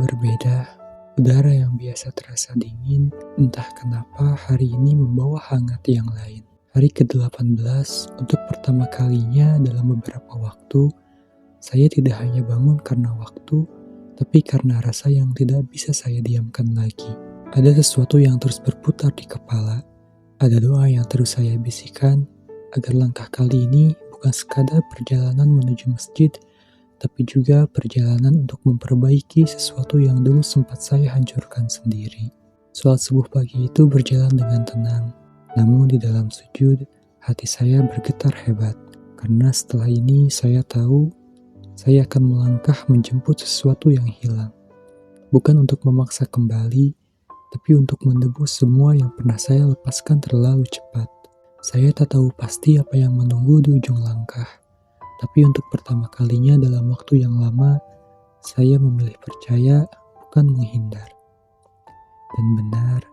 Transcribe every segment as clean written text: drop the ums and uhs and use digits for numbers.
berbeda, udara yang biasa terasa dingin, entah kenapa hari ini membawa hangat yang lain. Hari ke-18, untuk pertama kalinya dalam beberapa waktu, saya tidak hanya bangun karena waktu, tapi karena rasa yang tidak bisa saya diamkan lagi. Ada sesuatu yang terus berputar di kepala, ada doa yang terus saya bisikan, agar langkah kali ini bukan sekadar perjalanan menuju masjid, tapi juga perjalanan untuk memperbaiki sesuatu yang dulu sempat saya hancurkan sendiri. Sholat subuh pagi itu berjalan dengan tenang, namun di dalam sujud, hati saya bergetar hebat. Karena setelah ini saya tahu, saya akan melangkah menjemput sesuatu yang hilang. Bukan untuk memaksa kembali, tapi untuk menebus semua yang pernah saya lepaskan terlalu cepat. Saya tak tahu pasti apa yang menunggu di ujung langkah. Tapi untuk pertama kalinya dalam waktu yang lama, saya memilih percaya, bukan menghindar. Dan benar,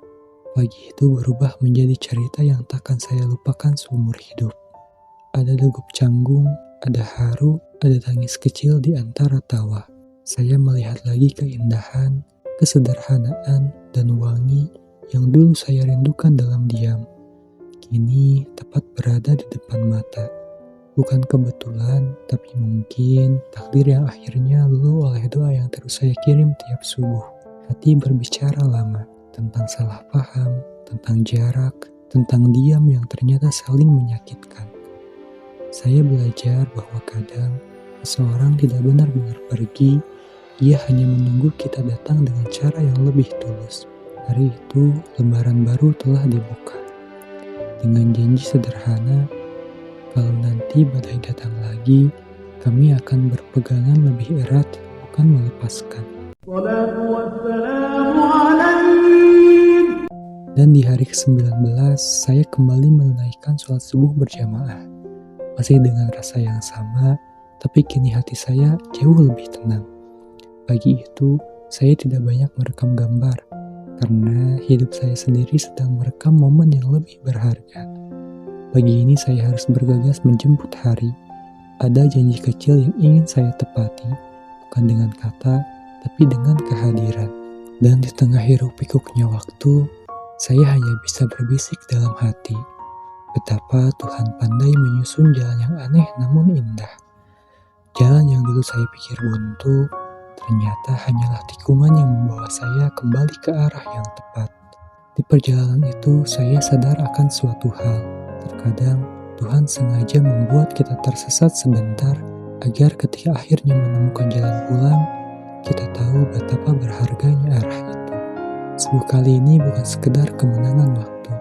pagi itu berubah menjadi cerita yang takkan saya lupakan seumur hidup. Ada degup canggung, ada haru, ada tangis kecil di antara tawa. Saya melihat lagi keindahan, kesederhanaan, dan wangi yang dulu saya rindukan dalam diam. Kini tepat berada di depan mata. Bukan kebetulan, tapi mungkin takdir yang akhirnya luluh oleh doa yang terus saya kirim tiap subuh. Hati berbicara lama, tentang salah paham, tentang jarak, tentang diam yang ternyata saling menyakitkan. Saya belajar bahwa kadang seseorang tidak benar-benar pergi, ia hanya menunggu kita datang dengan cara yang lebih tulus. Hari itu, lembaran baru telah dibuka. Dengan janji sederhana, kalau nanti badai datang lagi, kami akan berpegangan lebih erat, bukan melepaskan. Dan di hari ke-19, saya kembali menunaikan sholat subuh berjamaah. Masih dengan rasa yang sama, tapi kini hati saya jauh lebih tenang. Pagi itu, saya tidak banyak merekam gambar, karena hidup saya sendiri sedang merekam momen yang lebih berharga. Pagi ini saya harus bergegas menjemput hari. Ada janji kecil yang ingin saya tepati, bukan dengan kata, tapi dengan kehadiran. Dan di tengah hiruk pikuknya waktu, saya hanya bisa berbisik dalam hati. Betapa Tuhan pandai menyusun jalan yang aneh namun indah. Jalan yang dulu saya pikir buntu, ternyata hanyalah tikungan yang membawa saya kembali ke arah yang tepat. Di perjalanan itu, saya sadar akan suatu hal. Terkadang, Tuhan sengaja membuat kita tersesat sebentar, agar ketika akhirnya menemukan jalan pulang, kita tahu betapa berharganya arah itu. Subuh kali ini bukan sekedar kemenangan waktu,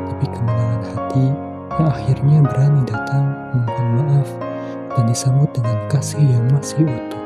tapi kemenangan hati yang akhirnya berani datang, memohon maaf, dan disambut dengan kasih yang masih utuh.